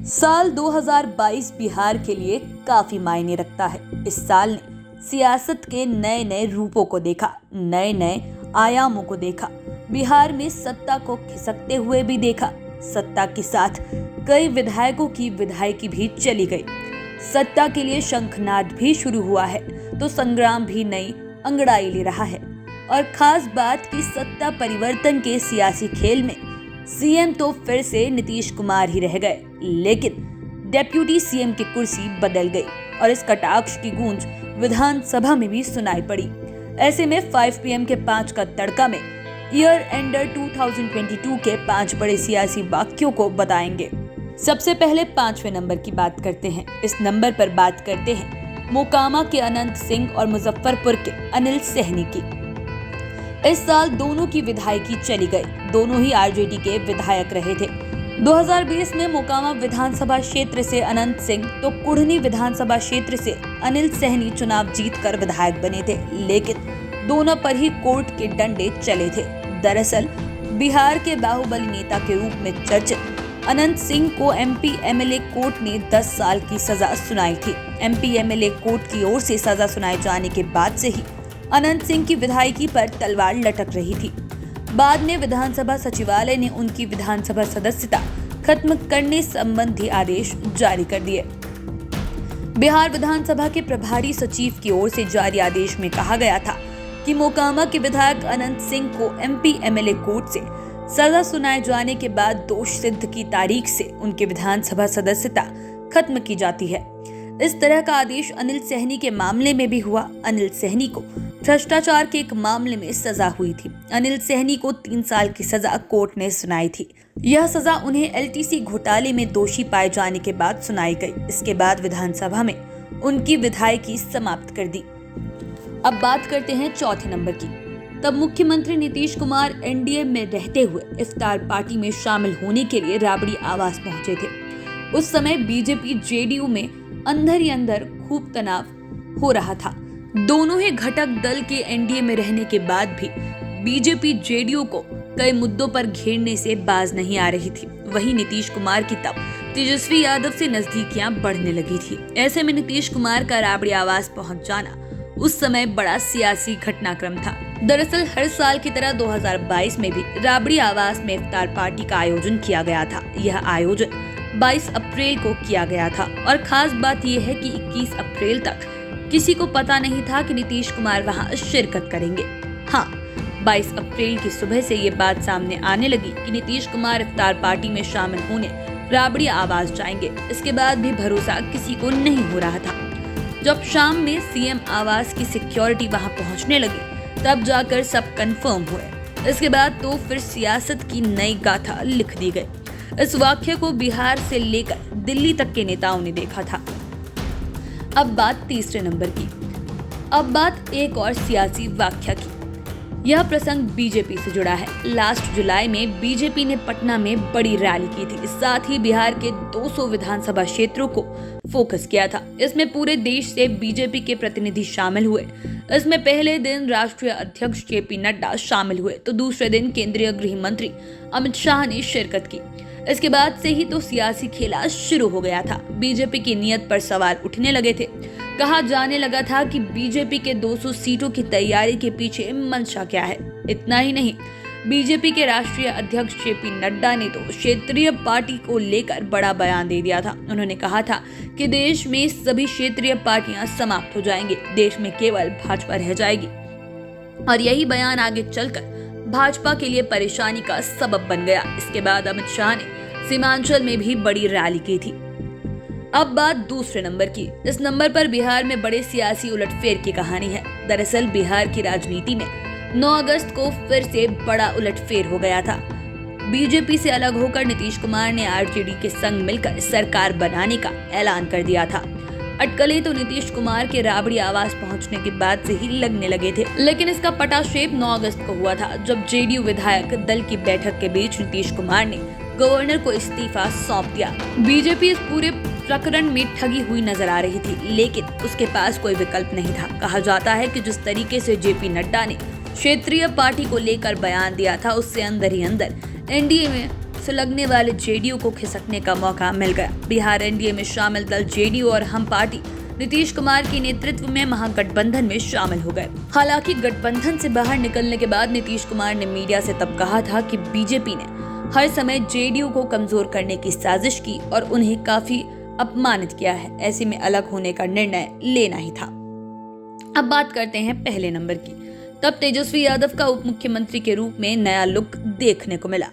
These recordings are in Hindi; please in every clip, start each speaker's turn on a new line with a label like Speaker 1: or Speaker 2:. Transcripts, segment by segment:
Speaker 1: साल 2022 बिहार के लिए काफी मायने रखता है। इस साल ने सियासत के नए नए रूपों को देखा, नए नए आयामों को देखा। बिहार में सत्ता को खिसकते हुए भी देखा। सत्ता के साथ कई विधायकों की विधायकी भी चली गई। सत्ता के लिए शंखनाद भी शुरू हुआ है तो संग्राम भी नई अंगड़ाई ले रहा है। और खास बात कि सत्ता परिवर्तन के सियासी खेल में सीएम तो फिर से नीतीश कुमार ही रह गए, लेकिन डेप्यूटी सीएम की कुर्सी बदल गई और इस कटाक्ष की गूंज विधानसभा में भी सुनाई पड़ी। ऐसे में 5 PM के 5 का तड़का में ईयर एंडर 2022 के 5 बड़े सियासी वाक्यों को बताएंगे। सबसे पहले 5वें नंबर की बात करते हैं। इस नंबर पर बात करते हैं मोकामा के अनंत सिंह और मुजफ्फरपुर के अनिल सहनी की। इस साल दोनों की विधायकी चली गई। दोनों ही आरजेडी के विधायक रहे थे। 2020 में मोकामा विधानसभा क्षेत्र से अनंत सिंह तो कुढ़नी विधानसभा क्षेत्र से अनिल सहनी चुनाव जीतकर विधायक बने थे, लेकिन दोनों पर ही कोर्ट के डंडे चले थे। दरअसल बिहार के बाहुबली नेता के रूप में चर्चित अनंत सिंह को MP MLA कोर्ट ने 10 साल की सजा सुनाई थी। MP MLA कोर्ट की ओर से सजा सुनाए जाने के बाद से ही अनंत सिंह की विधायकी पर तलवार लटक रही थी। बाद में विधानसभा सचिवालय ने उनकी विधानसभा सदस्यता खत्म करने संबंधी आदेश जारी कर दिए। बिहार विधानसभा के प्रभारी सचिव की ओर से जारी आदेश में कहा गया था कि मोकामा के विधायक अनंत सिंह को MP MLA कोर्ट से सजा सुनाए जाने के बाद दोष सिद्ध की तारीख से उनकी विधानसभा सदस्यता खत्म की जाती है। इस तरह का आदेश अनिल सहनी के मामले में भी हुआ। अनिल सहनी को भ्रष्टाचार के एक मामले में सजा हुई थी। अनिल सहनी को 3 साल की सजा कोर्ट ने सुनाई थी। यह सजा उन्हें LTC घोटाले में दोषी पाए जाने के बाद सुनाई गई। इसके बाद विधानसभा में उनकी विधायकी समाप्त कर दी। अब बात करते हैं 4थे नंबर की। तब मुख्यमंत्री नीतीश कुमार NDA में रहते हुए इफ्तार पार्टी में शामिल होने के लिए राबड़ी आवास पहुंचे थे। उस समय बीजेपी JDU में अंदर ही अंदर खूब तनाव हो रहा था। दोनों ही घटक दल के NDA में रहने के बाद भी बीजेपी JDU को कई मुद्दों पर घेरने से बाज नहीं आ रही थी। वहीं नीतीश कुमार की तब तेजस्वी यादव से नजदीकियां बढ़ने लगी थी। ऐसे में नीतीश कुमार का राबड़ी आवास पहुंच जाना उस समय बड़ा सियासी घटनाक्रम था। दरअसल हर साल की तरह 2022 में भी राबड़ी आवास में इफ्तार पार्टी का आयोजन किया गया था। यह आयोजन 22 अप्रैल को किया गया था और खास बात यह है कि 21 अप्रैल तक किसी को पता नहीं था कि नीतीश कुमार वहां शिरकत करेंगे। हाँ, 22 अप्रैल की सुबह से ये बात सामने आने लगी कि नीतीश कुमार इफ्तार पार्टी में शामिल होने राबड़ी आवास जाएंगे। इसके बाद भी भरोसा किसी को नहीं हो रहा था। जब शाम में CM आवास की सिक्योरिटी वहां पहुंचने लगी, तब जाकर सब कंफर्म हुए। इसके बाद तो फिर सियासत की नई गाथा लिख दी गई। इस वाक्य को बिहार से लेकर दिल्ली तक के नेताओं ने देखा था। अब बात 3रे नंबर की। अब बात एक और सियासी वाक्य की। यह प्रसंग बीजेपी से जुड़ा है। लास्ट जुलाई में बीजेपी ने पटना में बड़ी रैली की थी। साथ ही बिहार के 200 विधानसभा क्षेत्रों को फोकस किया था। इसमें पूरे देश से बीजेपी के प्रतिनिधि शामिल हुए। इसमें पहले दिन राष्ट्रीय अध्यक्ष JP नड्डा शामिल हुए तो दूसरे दिन केंद्रीय गृह मंत्री अमित शाह ने शिरकत की। इसके बाद से ही तो सियासी खेला शुरू हो गया था। बीजेपी की नीयत पर सवाल उठने लगे थे। कहा जाने लगा था कि बीजेपी के 200 सीटों की तैयारी के पीछे मंशा क्या है। इतना ही नहीं, बीजेपी के राष्ट्रीय अध्यक्ष JP नड्डा ने तो क्षेत्रीय पार्टी को लेकर बड़ा बयान दे दिया था। उन्होंने कहा था कि देश में सभी क्षेत्रीय पार्टियां समाप्त हो जाएंगी, देश में केवल भाजपा रह जाएगी। और यही बयान आगे चलकर भाजपा के लिए परेशानी का सबब बन गया। इसके बाद अमित शाह ने सीमांचल में भी बड़ी रैली की थी। अब बात 2रे नंबर की। इस नंबर पर बिहार में बड़े सियासी उलटफेर की कहानी है। दरअसल बिहार की राजनीति में 9 अगस्त को फिर से बड़ा उलटफेर हो गया था। बीजेपी से अलग होकर नीतीश कुमार ने RJD के संग मिलकर सरकार बनाने का ऐलान कर दिया था। अटकलें तो नीतीश कुमार के राबड़ी आवास पहुंचने के बाद से ही लगने लगे थे, लेकिन इसका पटाक्षेप 9 अगस्त को हुआ था, जब JDU विधायक दल की बैठक के बीच नीतीश कुमार ने गवर्नर को इस्तीफा सौंप दिया। बीजेपी इस पूरे प्रकरण में ठगी हुई नजर आ रही थी, लेकिन उसके पास कोई विकल्प नहीं था। कहा जाता है कि जिस तरीके से JP नड्डा ने क्षेत्रीय पार्टी को लेकर बयान दिया था, उससे अंदर ही अंदर NDA में से लगने वाले जेडीयू को खिसकने का मौका मिल गया। बिहार एनडीए में शामिल दल जेडीयू और हम पार्टी नीतीश कुमार के नेतृत्व में महागठबंधन में शामिल हो गए। हालांकि गठबंधन से बाहर निकलने के बाद नीतीश कुमार ने मीडिया से तब कहा था कि बीजेपी ने हर समय जेडीयू को कमजोर करने की साजिश की और उन्हें काफी अपमानित किया है। ऐसे में अलग होने का निर्णय लेना ही था। अब बात करते हैं पहले नंबर की। तब तेजस्वी यादव का उप मुख्यमंत्री के रूप में नया लुक देखने को मिला।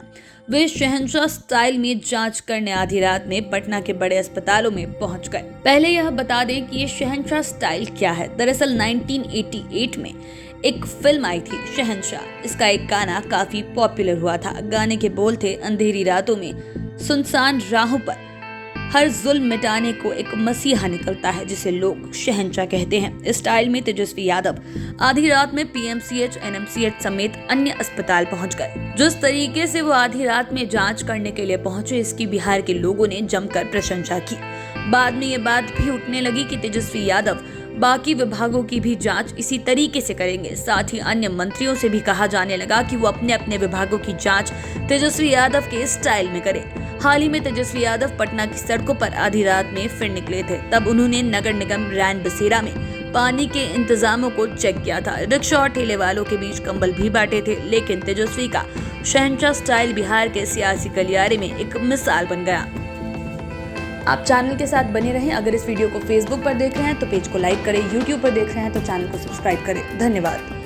Speaker 1: वे शहंशाह स्टाइल में जांच करने आधी रात में पटना के बड़े अस्पतालों में पहुंच गए। पहले यह बता दें कि ये शहंशाह स्टाइल क्या है। दरअसल 1988 में एक फिल्म आई थी शहंशाह। इसका एक गाना काफी पॉपुलर हुआ था। गाने के बोल थे, अंधेरी रातों में सुनसान राहों पर हर जुल्म मिटाने को एक मसीहा निकलता है जिसे लोग शहंशाह कहते हैं। इस स्टाइल में तेजस्वी यादव आधी रात में पीएमसीएच, एनएमसीएच समेत अन्य अस्पताल पहुंच गए। जिस तरीके से वो आधी रात में जांच करने के लिए पहुंचे, इसकी बिहार के लोगों ने जमकर प्रशंसा की। बाद में ये बात भी उठने लगी कि तेजस्वी यादव बाकी विभागों की भी जांच इसी तरीके से करेंगे। साथ ही अन्य मंत्रियों से भी कहा जाने लगा कि वो अपने अपने विभागों की जांच तेजस्वी यादव के स्टाइल में करें। हाल ही में तेजस्वी यादव पटना की सड़कों पर आधी रात में फिर निकले थे। तब उन्होंने नगर निगम रैन बसेरा में पानी के इंतजामों को चेक किया था। रिक्शा और ठेले वालों के बीच कंबल भी बांटे थे। लेकिन तेजस्वी का शहंशाह स्टाइल बिहार के सियासी गलियारे में एक मिसाल बन गया। आप चैनल के साथ बने रहें। अगर इस वीडियो को फेसबुक पर देख रहे हैं तो पेज को लाइक करें, यूट्यूब पर देख रहे हैं तो चैनल को सब्सक्राइब करें। धन्यवाद।